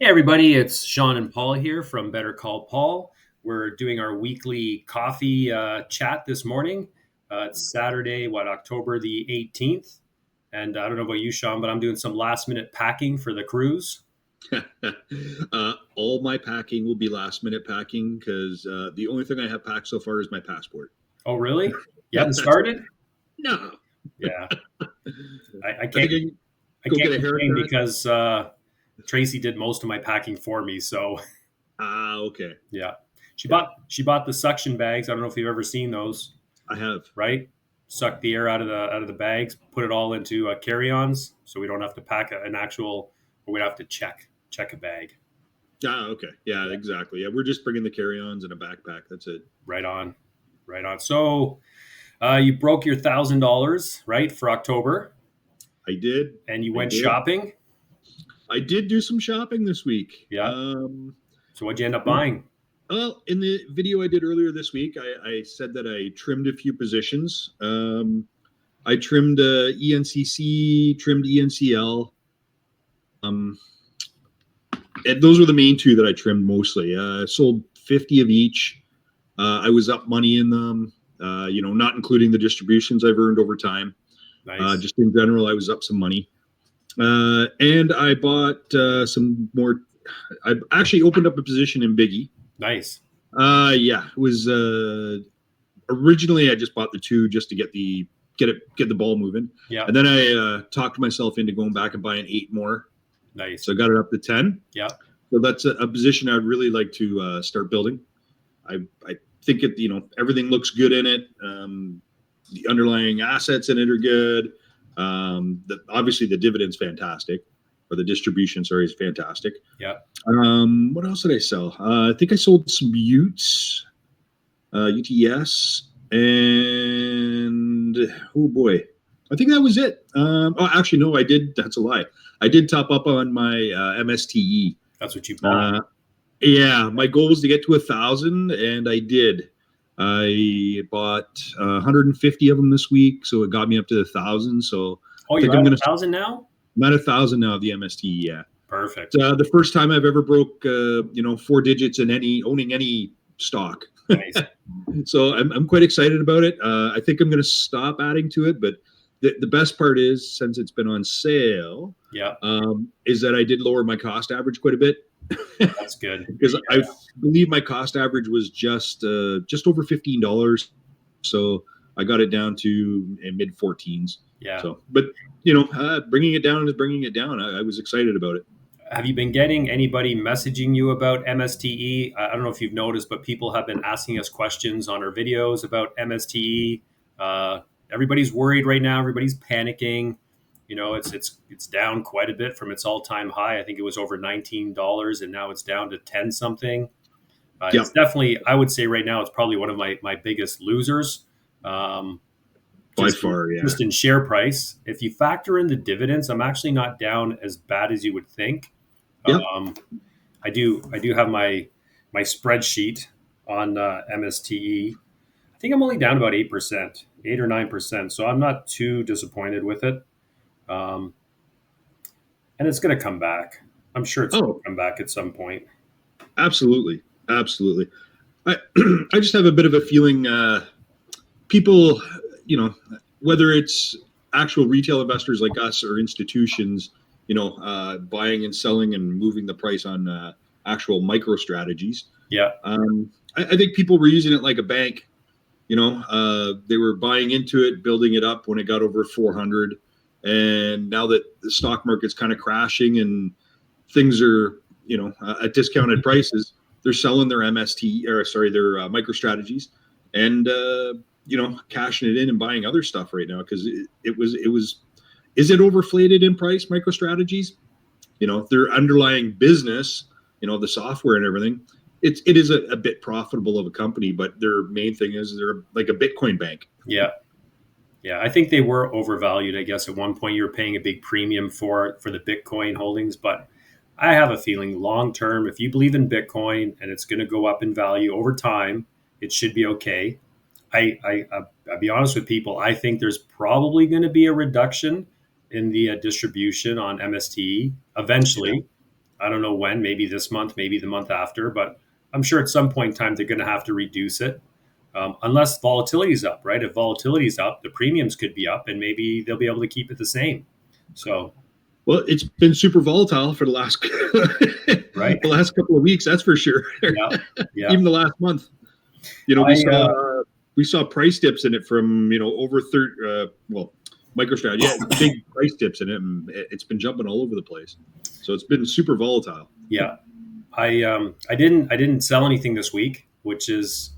Hey everybody, it's Sean and Paul here from Better Call Paul. We're doing our weekly coffee chat this morning. It's Saturday, October the 18th. And I don't know about you, Sean, but I'm doing some last minute packing for the cruise. All my packing will be last minute packing because the only thing I have packed so far is my passport. Oh, really? You haven't That's it. started? No, Yeah, I I think can't I can I go get can't a complain haircut. because Tracy did most of my packing for me. So Okay. yeah, she Yeah, bought the suction bags. I don't know if you've ever seen those. I have. Right? Suck the air out of the bags, put it all into carry-ons, so we don't have to pack an actual, or we'd have to check a bag. Okay. Yeah, Yeah, exactly. Yeah, we're just bringing the carry-ons and a backpack. That's it. right on, right on. So you broke your $1,000 right for October, I did. and you I went did. shopping. I did do some shopping this week. Yeah. So what'd you end up In, buying? well, in the video I did earlier this week, I said that I trimmed a few positions. I trimmed ENCC, trimmed ENCL. Um, and those were the main two that I trimmed mostly. Sold 50 of each. I was up money in them, not including the distributions I've earned over time. Nice, Just in general, I was up some money. And I bought some more. I actually opened up a position in Biggie. nice. Yeah, it was originally I just bought the two just to get the ball moving, Yeah, and then I talked myself into going back and buying 8 more. nice. So I got it up to 10. Yeah, So that's a position I'd really like to start building. I think everything looks good in it. The underlying assets in it are good. Obviously the dividend's fantastic, or the distribution, sorry, is fantastic. yeah. What else did I sell? I think I sold some Utes, UTS, and oh boy, I think that was it. Actually, no, I did. That's a lie. I did top up on my MSTE. That's what you bought. Uh, yeah, my goal was to get to 1,000, and I did. I bought 150 of them this week, so it got me up to 1,000. So Oh, I think you're I'm at gonna. 1,000 now. I'm at 1,000 now. The MSTE, yeah. Perfect. It's, the first time I've ever broke, 4 digits in owning any stock. Nice. So I'm quite excited about it. I think I'm going to stop adding to it, but the best part is, since it's been on sale, Yeah, is that I did lower my cost average quite a bit. that's good. Because Yeah, I believe my cost average was just over $15, so I got it down to mid 14s. yeah. So, but bringing it down is bringing it down. I was excited about it. Have you been getting anybody messaging you about MSTE? I don't know if you've noticed, but people have been asking us questions on our videos about MSTE. Everybody's worried right now. Everybody's panicking. You know, it's down quite a bit from its all time high. I think it was over $19, and now it's down to 10 something. Yeah, It's definitely, I would say right now, it's probably one of my biggest losers. Um, by just far, yeah. just in share price. If you factor in the dividends, I'm actually not down as bad as you would think. Yep. Um, I do have my spreadsheet on MSTE. I think I'm only down about 8%, 8 or 9%. So I'm not too disappointed with it. Um, and it's going to come back. I'm sure it's going to Oh, come back at some point. absolutely, absolutely. I I just have a bit of a feeling people, you know, whether it's actual retail investors like us or institutions, buying and selling and moving the price on actual micro strategies. Yeah, I think people were using it like a bank. They were buying into it, building it up when it got over 400, and now that the stock market's kind of crashing and things are, at discounted prices, they're selling their MST, or sorry, their micro strategies, and cashing it in and buying other stuff right now because it was. Is it overflated in price? Micro strategies, their underlying business, the software and everything. It is a bit profitable of a company, but their main thing is they're like a Bitcoin bank. yeah, yeah. I think they were overvalued. I guess at one point you were paying a big premium for the Bitcoin holdings, but I have a feeling long term, if you believe in Bitcoin and it's going to go up in value over time, it should be okay. I'll be honest with people. I think there's probably going to be a reduction in the distribution on MSTE Yeah. eventually. I don't know when, maybe this month, maybe the month after, but I'm sure at some point in time they're going to have to reduce it. Unless volatility is up, right? If volatility is up, the premiums could be up, and maybe they'll be able to keep it the same. So, Well, it's been super volatile for the last right, the last couple of weeks, that's for sure. yeah, yeah. Even the last month, we saw price dips in it from over 30. MicroStrategy, yeah, big price dips in it, and it's been jumping all over the place. So it's been super volatile. Yeah, I didn't sell anything this week, which is,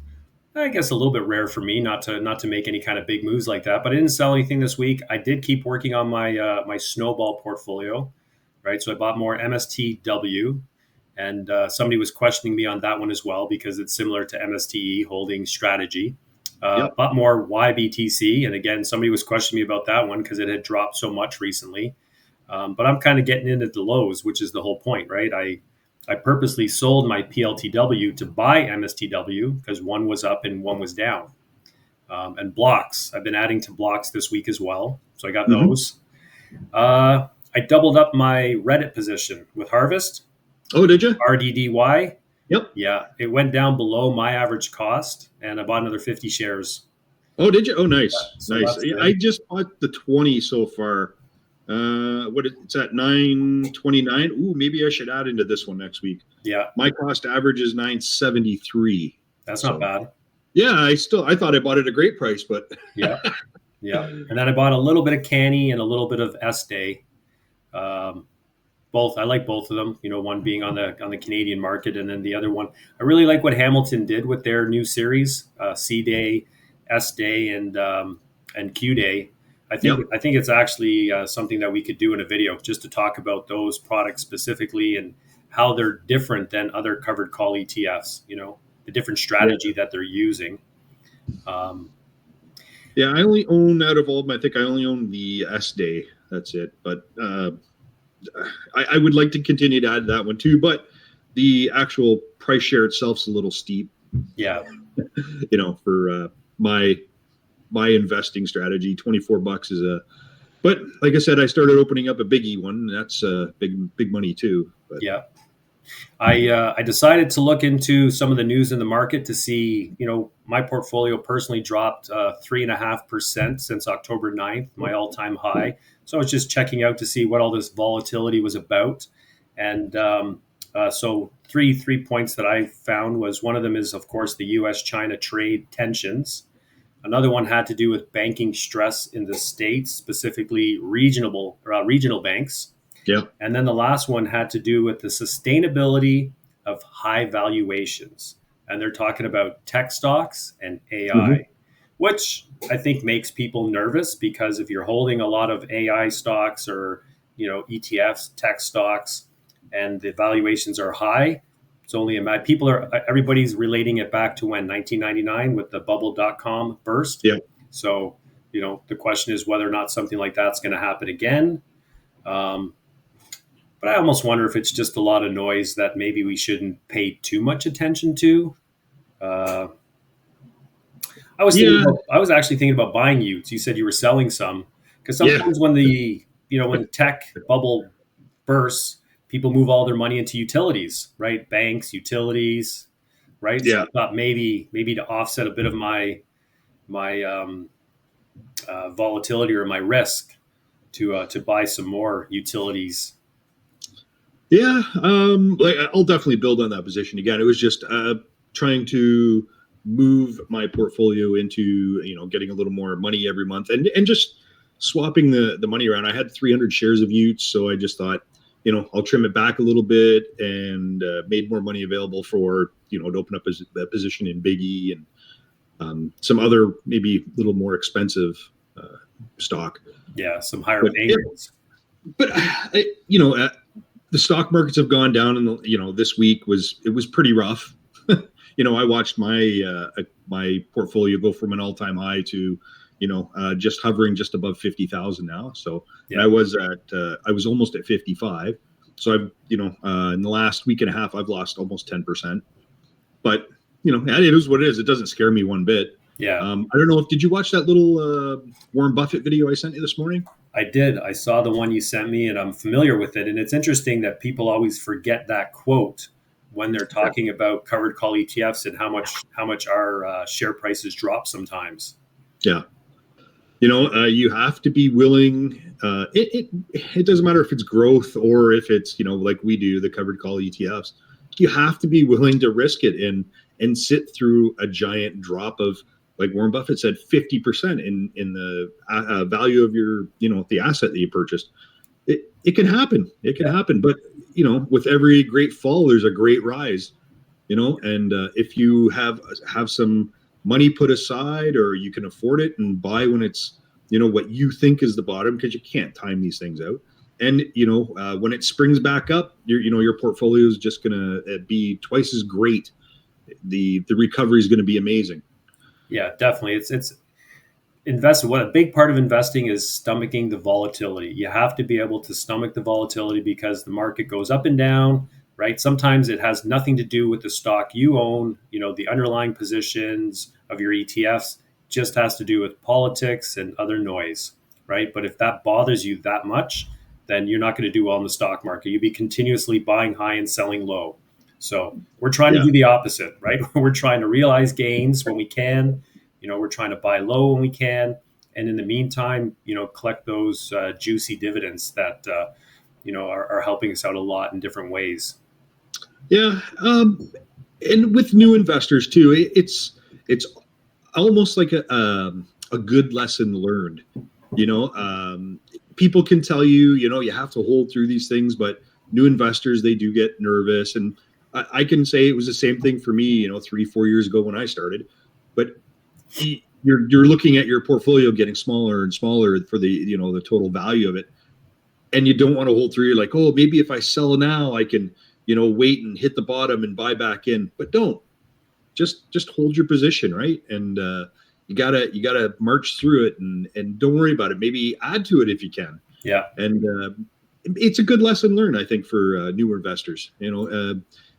I guess, a little bit rare for me not to make any kind of big moves like that. But I didn't sell anything this week. I did keep working on my Snowball portfolio, right? So I bought more MSTW, and somebody was questioning me on that one as well because it's similar to MSTE holding strategy. Yep. Bought more YBTC, and again, somebody was questioning me about that one because it had dropped so much recently. But I'm kind of getting in at the lows, which is the whole point, right? I purposely sold my PLTW to buy MSTW because one was up and one was down. And blocks, I've been adding to blocks this week as well. So I got those. I doubled up my Reddit position with Harvest. Oh, did you? RDDY. Yep. Yeah, it went down below my average cost, and I bought another 50 shares. Oh, did you? Oh, nice, Yeah, so nice. I just bought the 20 so far. It's at 929. Ooh, maybe I should add into this one next week. Yeah, my cost average is 973. That's not bad. Yeah, I thought I bought it at a great price, but yeah. And then I bought a little bit of Canny and a little bit of S-Day. Both, I like both of them. One being on the Canadian market, and then the other one, I really like what Hamilton did with their new series, C-Day, S-Day, and Q-Day. I think it's actually something that we could do in a video just to talk about those products specifically and how they're different than other covered call ETFs. The different strategy that they're using. Yeah, I only own, out of all of them, I think I only own the S-Day. That's it. But I would like to continue to add that one too. But the actual price share itself's a little steep. Yeah. For my investing strategy, $24 is but like I said, I started opening up a biggie one. And that's big money too. But. Yeah. I decided to look into some of the news in the market to see, my portfolio personally dropped 3.5% since October 9th, my all-time high. So I was just checking out to see what all this volatility was about. And so three points that I found was, one of them is, of course, the U.S.-China trade tensions. Another one had to do with banking stress in the States, specifically regional banks. Yeah. And then the last one had to do with the sustainability of high valuations. And they're talking about tech stocks and AI, which I think makes people nervous, because if you're holding a lot of AI stocks or, ETFs, tech stocks, and the valuations are high, it's only everybody's relating it back to when 1999 with the bubble.com burst. Yeah. So, the question is whether or not something like that's going to happen again. But I almost wonder if it's just a lot of noise that maybe we shouldn't pay too much attention to. I was actually thinking about buying Utes. You said you were selling some, because sometimes when when tech bubble bursts, people move all their money into utilities, right? Banks, utilities, right? Yeah. So I thought maybe to offset a bit of my volatility or my risk to buy some more utilities. Yeah, I'll definitely build on that position again. It was just trying to move my portfolio into getting a little more money every month, and just swapping the money around. I had 300 shares of Utes, so I just thought I'll trim it back a little bit, and made more money available for to open up a position in Biggie and some other maybe a little more expensive stock. Yeah, some higher payments. But the stock markets have gone down, and this week was pretty rough. I watched my portfolio go from an all-time high to just hovering just above 50,000 now. So I was almost at 55. So I've in the last week and a half I've lost almost 10%. But it is what it is. It doesn't scare me one bit. Yeah. I don't know did you watch that little Warren Buffett video I sent you this morning? I did. I saw the one you sent me, and I'm familiar with it. And it's interesting that people always forget that quote when they're Yeah. talking about covered call ETFs and how much our share prices drop sometimes. Yeah. You have to be willing. It doesn't matter if it's growth or if it's like we do the covered call ETFs. You have to be willing to risk it and sit through a giant drop of, like Warren Buffett said, 50% in the value of your the asset that you purchased. It can happen. It can Yeah, happen. But with every great fall, there's a great rise. And if you have some money put aside, or you can afford it and buy when it's what you think is the bottom, because you can't time these things out. And when it springs back up, your portfolio is just going to be twice as great. The recovery is going to be amazing. yeah, definitely. It's invest. What a big part of investing is stomaching the volatility. You have to be able to stomach the volatility because the market goes up and down, right? Sometimes it has nothing to do with the stock you own, the underlying positions of your ETFs, just has to do with politics and other noise, right? But if that bothers you that much, then you're not going to do well in the stock market. You'll be continuously buying high and selling low. So we're trying to Yeah, do the opposite, right? We're trying to realize gains when we can. We're trying to buy low when we can, and in the meantime, collect those juicy dividends that are helping us out a lot in different ways. yeah. And with new investors too, it's almost like a good lesson learned. You know, people can tell you have to hold through these things, but new investors, they do get nervous. And I can say it was the same thing for me, 3, 4 years ago when I started. But you're looking at your portfolio getting smaller and smaller for the total value of it, and you don't want to hold through. You're like, oh, maybe if I sell now, I can wait and hit the bottom and buy back in. But don't. Just hold your position, right? And you gotta march through it, and don't worry about it. Maybe add to it if you can. Yeah, And it's a good lesson learned, I think, for newer investors.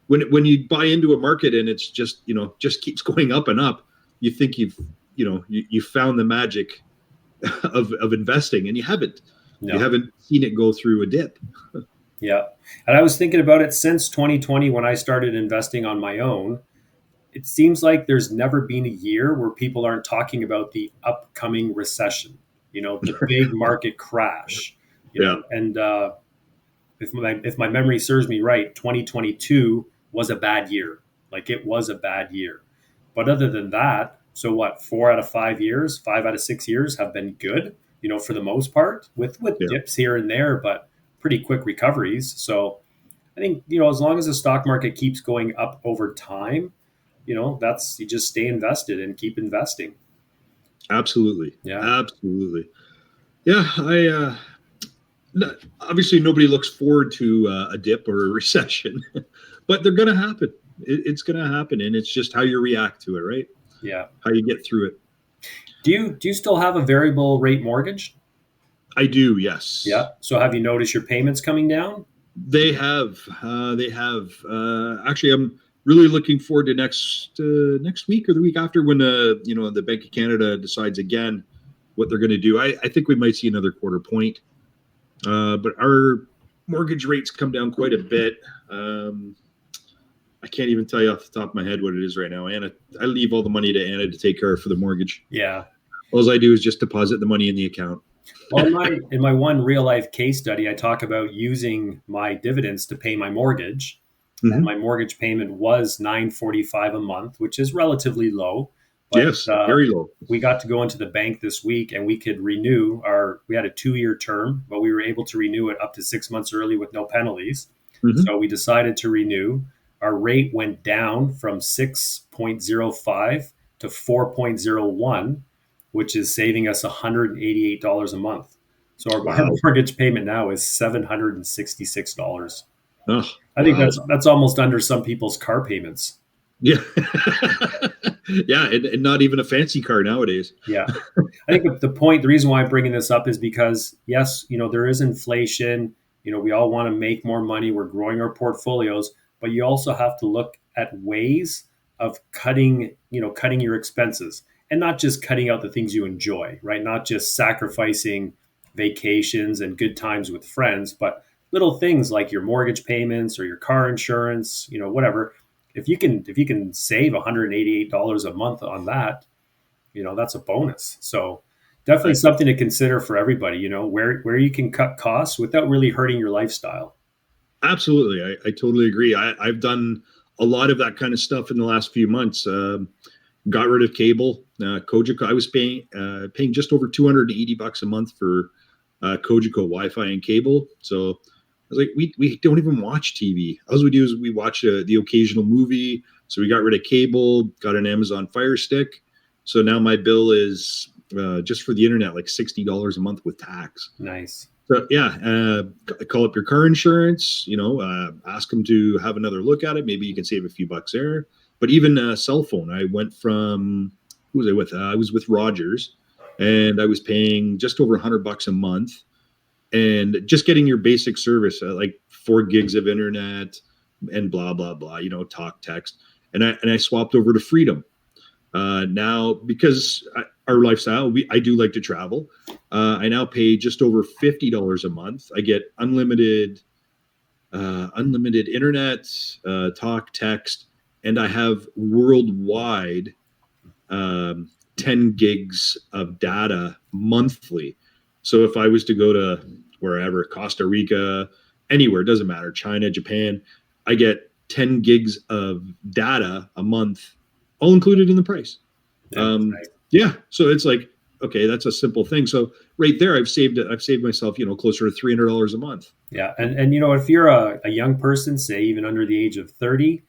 When you buy into a market and it's just keeps going up and up, you think you found the magic of investing, and you haven't. You no, haven't seen it go through a dip. yeah. And I was thinking about it since 2020 when I started investing on my own. It seems like there's never been a year where people aren't talking about the upcoming recession, the big market crash, Yeah, and if my memory serves me right, 2022 was a bad year. Like it was a bad year. But other than that, so what? 4 out of 5 years, 5 out of 6 years have been good, for the most part, with yeah. dips here and there, but pretty quick recoveries. So I think as long as the stock market keeps going up over time, that's you just stay invested and keep investing. Absolutely, Yeah. absolutely. Yeah, obviously nobody looks forward to a dip or a recession, but they're going to happen. It's going to happen, and it's just how you react to it, right? Yeah. How you get through it. Do you still have a variable rate mortgage? I do, yes. Yeah. So have you noticed your payments coming down? They have. They have. Actually, I'm really looking forward to next week or the week after, when the Bank of Canada decides again what they're going to do. I think we might see another quarter point, but our mortgage rates come down quite a bit. I can't even tell you off the top of my head what it is right now. Anna, I leave all the money to Anna to take care of for the mortgage. Yeah. All I do is just deposit the money in the account. Well, in my one real life case study, I talk about using my dividends to pay my mortgage, and Mm-hmm. my mortgage payment was 945 a month, which is relatively low. But Yes, very low. we got to go into the bank this week, and we could renew our. We had a 2 year term, but we were able to renew it up to 6 months early with no penalties. Mm-hmm. So we decided to renew. Our rate went down from 6.05 to 4.01, which is saving us $188 a month. So our Wow. mortgage payment now is $766. Oh, I think wow. that's almost under some people's car payments. Yeah. Yeah, and not even a fancy car nowadays. Yeah. I think the reason why I'm bringing this up is because, yes, there is inflation. We all want to make more money. We're growing our portfolios, but you also have to look at ways of cutting your expenses, and not just cutting out the things you enjoy, right? Not just sacrificing vacations and good times with friends, but little things like your mortgage payments or your car insurance, whatever. If you can save $188 a month on that, that's a bonus. So definitely I, something to consider for everybody, where you can cut costs without really hurting your lifestyle. absolutely. I totally agree. I've done a lot of that kind of stuff in the last few months. Got rid of cable. Cogeco. I was paying just over $280 a month for Cogeco Wi-Fi and cable. So I was like, we don't even watch TV. All we do is we watch the occasional movie. So we got rid of cable. Got an Amazon Fire Stick. So now my bill is just for the internet like $60 a month with tax. Nice. So yeah, call up your car insurance. Ask them to have another look at it. Maybe you can save a few bucks there. But even a cell phone, I went from who was I with? I was with Rogers, and I was paying just over $100 a month, and just getting your basic service, like 4 gigs of internet, and blah blah blah. Talk, text, and I swapped over to Freedom. Now, because our lifestyle, I do like to travel. I now pay just over $50 a month. I get unlimited internet, talk, text, and I have worldwide 10 gigs of data monthly. So if I was to go to wherever, Costa Rica, anywhere, it doesn't matter, China, Japan, I get 10 gigs of data a month, all included in the price. Yeah, Yeah. So it's like, okay, that's a simple thing. So right there, I've saved myself, closer to $300 a month. yeah. And if you're a young person, say even under the age of 30,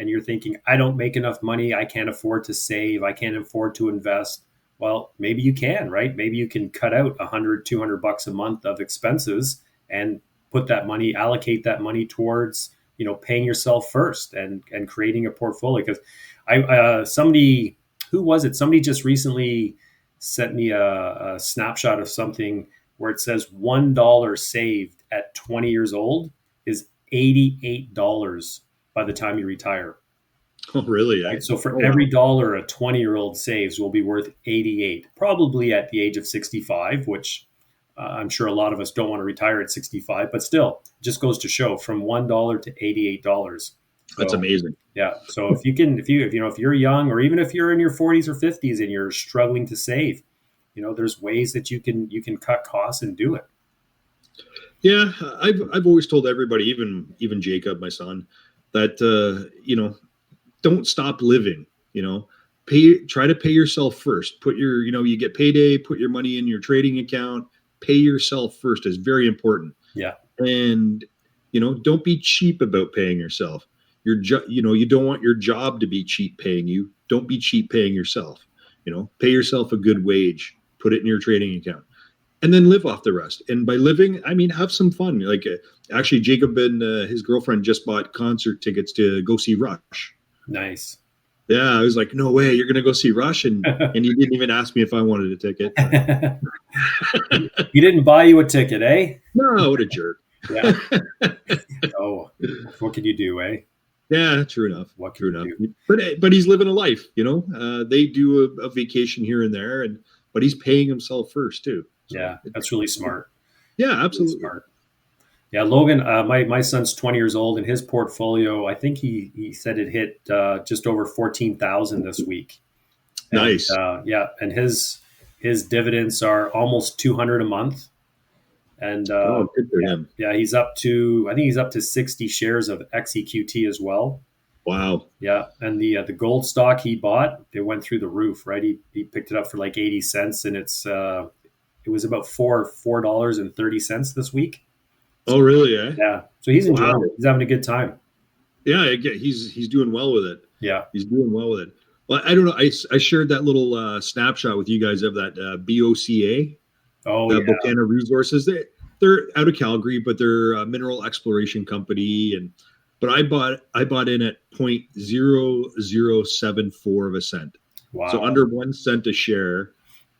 and you're thinking, I don't make enough money, I can't afford to save, I can't afford to invest. Well, maybe you can, right? Maybe you can cut out 100, $200 a month of expenses and put that money, allocate that money towards, paying yourself first and creating a portfolio. Because somebody, who was it? Somebody just recently sent me a snapshot of something where it says $1 saved at 20 years old is $88 by the time you retire. Oh, really? Right. So for Oh, every wow. dollar a 20-year-old saves will be worth 88, probably at the age of 65, which I'm sure a lot of us don't want to retire at 65, but still just goes to show from $1 to $88. That's So amazing. yeah. So if you're young, or even if you're in your 40s or 50s and you're struggling to save, there's ways that you can cut costs and do it. Yeah, I've always told everybody, even Jacob, my son, that don't stop living. Try to pay yourself first. Put your you get payday, put your money in your trading account. Pay yourself first is very important. Yeah. And don't be cheap about paying yourself. You don't want your job to be cheap paying you. Don't be cheap paying yourself. Pay yourself a good wage. Put it in your trading account, and then live off the rest. And by living, I mean have some fun. Like actually, Jacob and his girlfriend just bought concert tickets to go see Rush. Nice. Yeah, I was like, no way, you're gonna go see Rush, and he didn't even ask me if I wanted a ticket. He didn't buy you a ticket, eh? No, what a jerk. Yeah. Oh, what can you do, eh? Yeah, true enough. What can True you enough. do? But he's living a life. They do a vacation here and there, but he's paying himself first too. So Yeah, that's really smart. yeah, Really absolutely. smart. Yeah, Logan, my son's 20 years old, and his portfolio, I think he said it hit just over 14,000 this week. And Nice. yeah, and his dividends are almost 200 a month. And Oh, good for yeah, him. yeah, I think he's up to 60 shares of XEQT as well. Wow. Yeah, and the gold stock he bought, it went through the roof, right? He picked it up for like 80 cents, and it was about $4.30 this week. Oh, really? Eh? Yeah, so he's Wow. enjoying it. He's having a good time. Yeah, I get he's doing well with it. Yeah. He's doing well with it. Well, I don't know. I shared that little snapshot with you guys of that BOCA, Oh the yeah. Volcano Resources. They're out of Calgary, but they're a mineral exploration company. But I bought in at 0.0074 of a cent, so Wow. under 1 cent a share,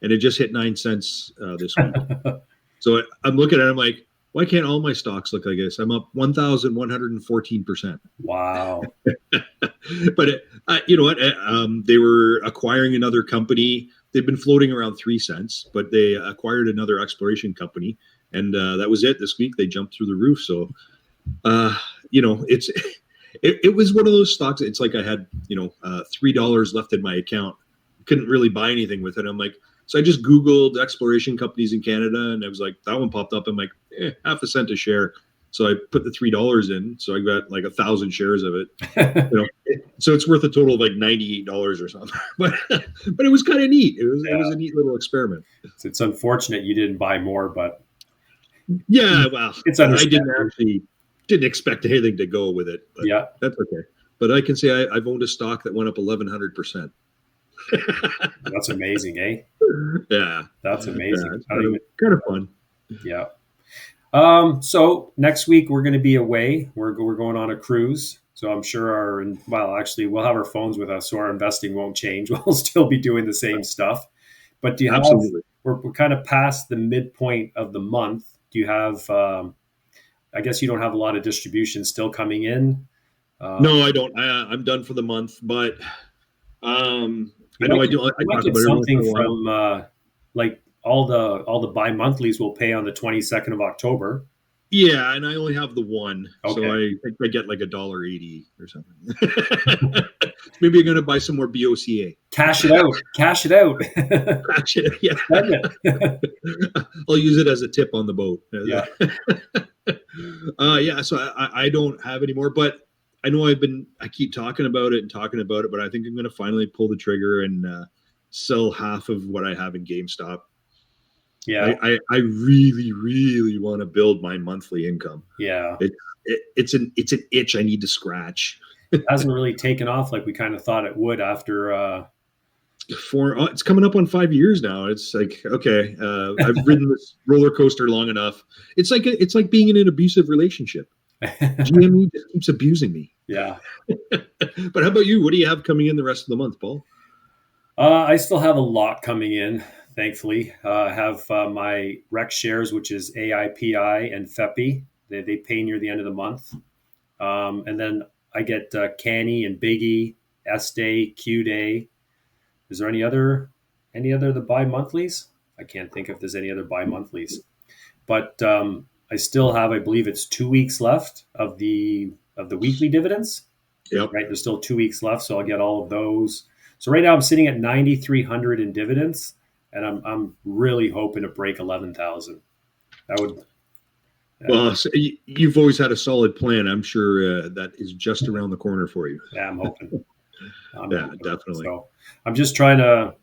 and it just hit 9 cents this week. So I'm looking at it, I'm like, why can't all my stocks look like this? I'm up 1,114%. Wow. But you know what? They were acquiring another company. they've been floating around 3 cents, but they acquired another exploration company, and that was it. This week they jumped through the roof. So, it's it was one of those stocks. It's like I had $3 left in my account, couldn't really buy anything with it. I'm like, so I just Googled exploration companies in Canada, and I was like, that one popped up. I'm like, half a cent a share. So I put the $3 in. So I got like 1,000 shares of it. So it's worth a total of like $98 or something. But it was kind of neat. It was a neat little experiment. It's unfortunate you didn't buy more, but yeah, well, it's I didn't expect anything to go with it. But yeah, that's okay. But I can say I've owned a stock that went up 1,100%. That's amazing, eh? Yeah, that's amazing. Yeah, kind of fun. Yeah. So next week we're going to be away. We're going on a cruise. So I'm sure we'll have our phones with us, so our investing won't change. We'll still be doing the same stuff. But do you Absolutely. We're kind of past the midpoint of the month. Do you have? I guess you don't have a lot of distribution still coming in. No, I don't. I'm done for the month, but I know I do. I might talk get about something it from like all the bi-monthlies will pay on the 22nd of October. Yeah, and I only have the one, Okay. so I think I get like $1.80 or something. Maybe I'm going to buy some more BOCA. Cash it out. Cash it. Yeah. I'll use it as a tip on the boat. Yeah. Yeah. So I don't have any more, but I know I keep talking about it, but I think I'm going to finally pull the trigger and sell half of what I have in GameStop. Yeah. I really, really want to build my monthly income. Yeah. It's an itch I need to scratch. It hasn't really taken off like we kind of thought it would after. It's coming up on 5 years now. It's like, okay, I've ridden this roller coaster long enough. It's like being in an abusive relationship. GME just keeps abusing me. Yeah. But how about you? What do you have coming in the rest of the month, Paul? I still have a lot coming in. Thankfully, I have my REX shares, which is AIPI and FEPI. They pay near the end of the month. And then I get Canny and Biggie, S-Day, Q-Day. Is there any other the bi-monthlies? I can't think if there's any other bi-monthlies. But I still have, I believe it's 2 weeks left of the weekly dividends. Yep. Right, there's still 2 weeks left, so I'll get all of those. So right now I'm sitting at 9,300 in dividends, and I'm really hoping to break 11,000. That would. Well, so you've always had a solid plan. I'm sure that is just around the corner for you. Yeah, I'm hoping. Definitely. So I'm just trying to.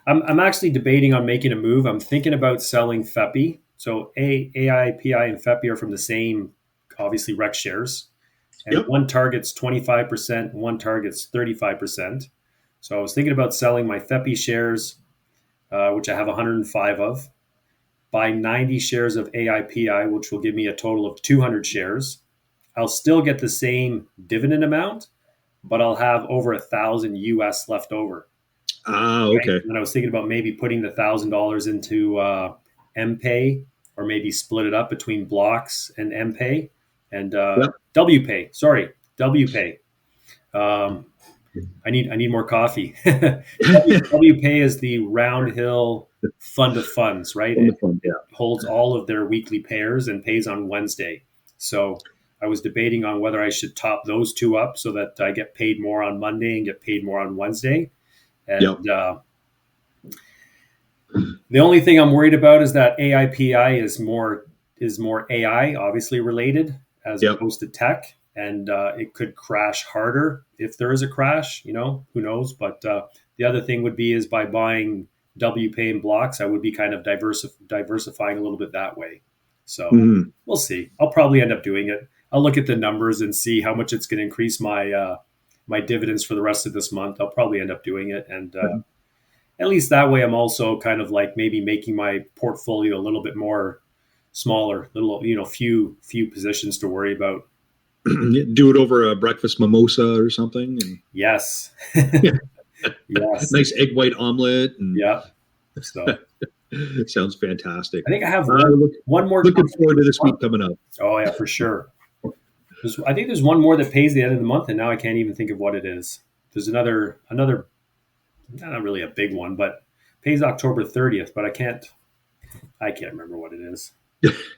I'm actually debating on making a move. I'm thinking about selling FEPI. So AIPI and FEPI are from the same, obviously, REX shares. And one target's 25%, one target's 35%. So I was thinking about selling my FEPI shares, which I have 105 of, buy 90 shares of AIPI, which will give me a total of 200 shares. I'll still get the same dividend amount, but I'll have over 1,000 US left over. Okay. Right? And I was thinking about maybe putting the $1,000 into MPay, or maybe split it up between blocks and MPay and WPay. Sorry, WPay. I need more coffee. WPay is the Round Hill Fund of Funds, right? It holds all of their weekly payers and pays on Wednesday. So I was debating on whether I should top those two up so that I get paid more on Monday and get paid more on Wednesday. And the only thing I'm worried about is that AIPI is more AI obviously related as opposed to tech. And it could crash harder if there is a crash, who knows? But the other thing would be is by buying WPay and blocks, I would be kind of diversifying a little bit that way. So we'll see. I'll probably end up doing it. I'll look at the numbers and see how much it's going to increase my my dividends for the rest of this month. I'll probably end up doing it. And at least that way, I'm also kind of like maybe making my portfolio a little bit more smaller, few positions to worry about. Do it over a breakfast mimosa or something. And yes. Yes. Nice egg white omelet. And So sounds fantastic. I think I have one more. Looking forward to this week coming up. Oh yeah, for sure. I think there's one more that pays the end of the month, and now I can't even think of what it is. There's another, not really a big one, but Pays October 30th, but I can't remember what it is.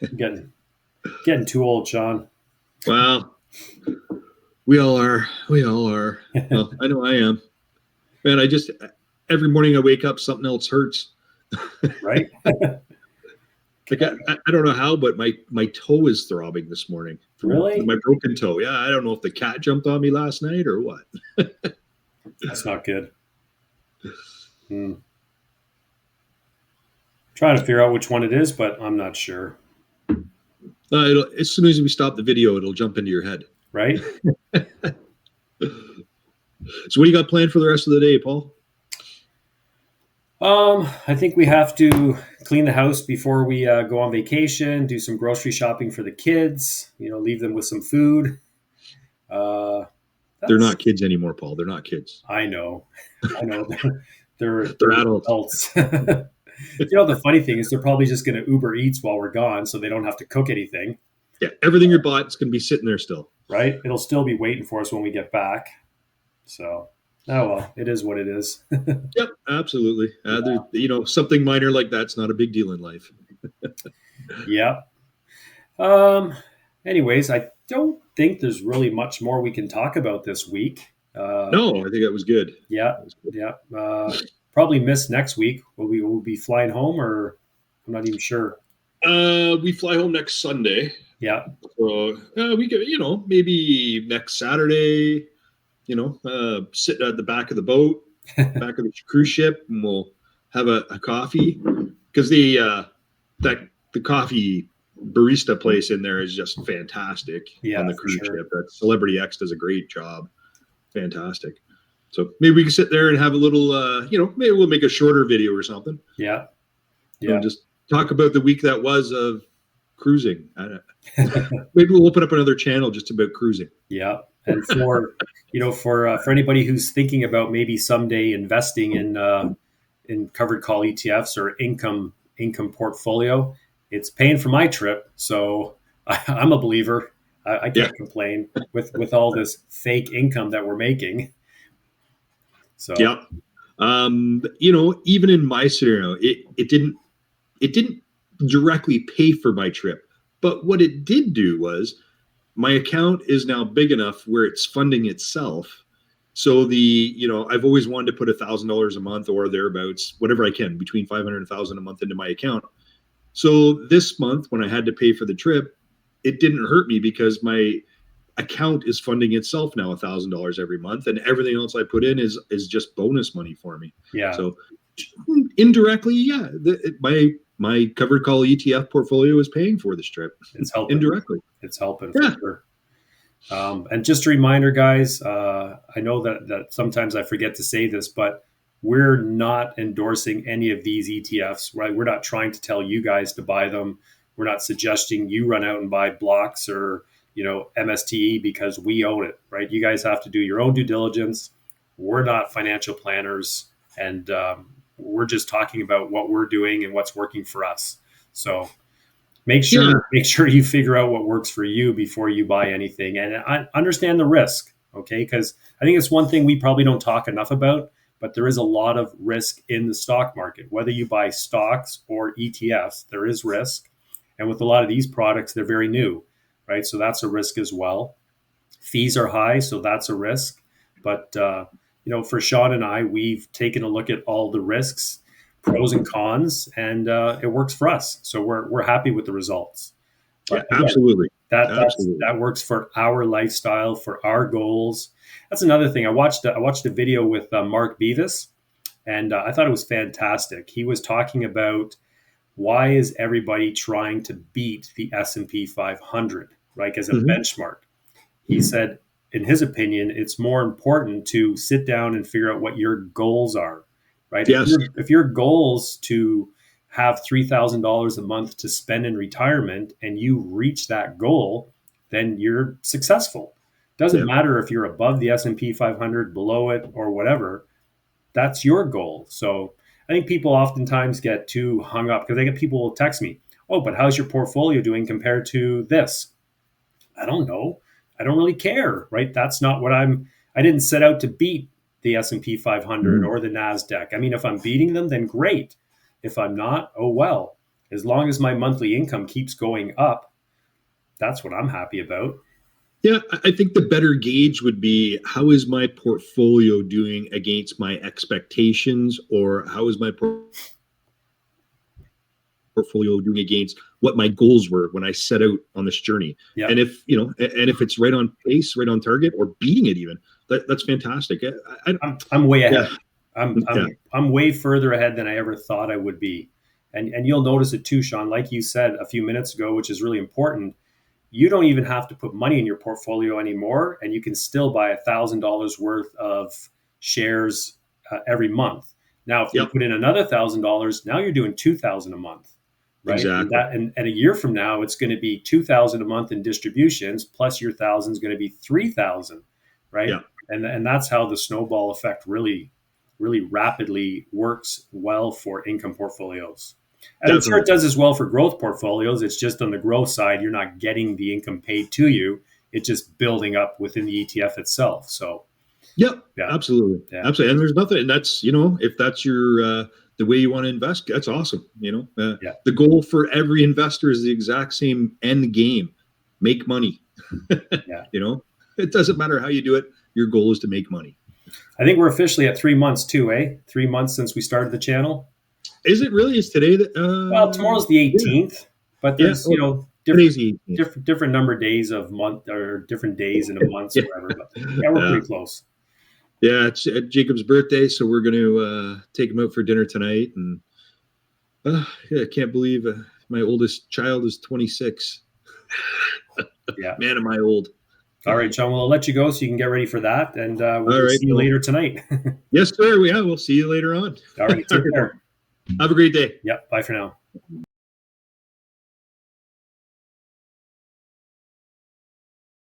I'm getting too old, Sean. Well, we all are. We all are. Well, I know I am. Man, every morning I wake up, something else hurts. Right? Like I don't know how, but my toe is throbbing this morning from Really? my broken toe. Yeah, I don't know if the cat jumped on me last night or what. That's not good. Hmm. Trying to figure out which one it is, but I'm not sure. As soon as we stop the video, it'll jump into your head. Right? So, what do you got planned for the rest of the day, Paul? I think we have to clean the house before we go on vacation, do some grocery shopping for the kids, leave them with some food. Uh, They're that's, not kids anymore, Paul. They're not kids. I know. They're They're adults. adults. The funny thing is they're probably just going to Uber Eats while we're gone, so they don't have to cook anything. Yeah, everything you bought is going to be sitting there still. Right? It'll still be waiting for us when we get back. So, oh well, it is what it is. Yep, absolutely. Something minor like that's not a big deal in life. Yeah. Anyways, I don't think there's really much more we can talk about this week. No, I think that was good. Yeah, That was good. yeah. Probably miss next week. Will we be flying home, or I'm not even sure. We fly home next Sunday. Yeah, So we could, maybe next Saturday, sit at the back of the boat, back of the cruise ship, and we'll have a coffee because the coffee barista place in there is just fantastic yeah, on the for cruise sure. ship. That Celebrity X does a great job. Fantastic. So maybe we can sit there and have a little, maybe we'll make a shorter video or something. Yeah, yeah. Just talk about the week that was of cruising. Maybe we'll open up another channel just about cruising. Yeah, and for anybody who's thinking about maybe someday investing in covered call ETFs or income portfolio, it's paying for my trip, so I'm a believer. I can't complain with all this fake income that we're making. So yeah, even in my scenario, it didn't directly pay for my trip, but what it did do was my account is now big enough where it's funding itself. So I've always wanted to put $1,000 a month or thereabouts, whatever I can, between 500 and 1,000 a month into my account. So this month, when I had to pay for the trip, it didn't hurt me because my account is funding itself now $1,000 every month, and everything else I put in is just bonus money for me. yeah, So indirectly, yeah, my covered call ETF portfolio is paying for this trip. it's helping. Indirectly. It's helping for sure. And just a reminder, guys, I know that sometimes I forget to say this, but we're not endorsing any of these ETFs, right? We're not trying to tell you guys to buy them. We're not suggesting you run out and buy blocks or, MSTE because we own it, right? You guys have to do your own due diligence. We're not financial planners, and we're just talking about what we're doing and what's working for us. So make sure you figure out what works for you before you buy anything, and I understand the risk, okay? Because I think it's one thing we probably don't talk enough about, but there is a lot of risk in the stock market. Whether you buy stocks or ETFs, there is risk, and with a lot of these products, they're very new, right? So that's a risk as well. Fees are high, so that's a risk. But for Sean and I, we've taken a look at all the risks, pros and cons, and it works for us. So we're happy with the results. But Yeah, absolutely. That works for our lifestyle, for our goals. That's another thing. I watched a video with Mark Beavis, and I thought it was fantastic. He was talking about why is everybody trying to beat the S&P 500, right, as a benchmark. He said, in his opinion, it's more important to sit down and figure out what your goals are, right? Yes. If your goals to have $3,000 a month to spend in retirement and you reach that goal, then you're successful. Doesn't matter if you're above the S&P 500, below it, or whatever. That's your goal. So I think people oftentimes get too hung up because people will text me, oh, but how's your portfolio doing compared to this? I don't know. I don't really care, right? That's not what I didn't set out to beat the S&P 500 or the NASDAQ. I mean, if I'm beating them, then great. If I'm not, oh well. As long as my monthly income keeps going up, that's what I'm happy about. Yeah, I think the better gauge would be, how is my portfolio doing against my expectations, or how is my portfolio doing against what my goals were when I set out on this journey. Yeah. And if, you know, and if it's right on pace, right on target, or beating it even, that's fantastic. I'm way ahead. Yeah. I'm way further ahead than I ever thought I would be. And you'll notice it too, Sean, like you said a few minutes ago, which is really important. You don't even have to put money in your portfolio anymore, and you can still buy $1,000 worth of shares every month. Now, if you put in another $1,000, now you're doing $2,000 a month, right? Exactly. And a year from now, it's going to be $2,000 a month in distributions, plus your $1,000 is going to be $3,000, right? Yeah. And that's how the snowball effect really rapidly works well for income portfolios. And I'm sure it does as well for growth portfolios. It's just on the growth side, you're not getting the income paid to you. It's just building up within the ETF itself. So, absolutely. Absolutely. And there's nothing, and that's, you know, if that's your, the way you want to invest, that's awesome. You know, the goal for every investor is the exact same end game: make money. You know, it doesn't matter how you do it. Your goal is to make money. I think we're officially at 3 months too, 3 months since we started the channel. Is it really? Is today? Well, tomorrow's the 18th, but there's you know different number of days of month, or different days in a month, or whatever. But we're pretty close. Yeah, it's Jacob's birthday, so we're going to take him out for dinner tonight, and I can't believe my oldest child is 26. Man, am I old. All right, John, well, I'll let you go so you can get ready for that, and we'll see you later tonight. Yes, sir. We'll see you later on. All right, take care. Have a great day. Yep, bye for now.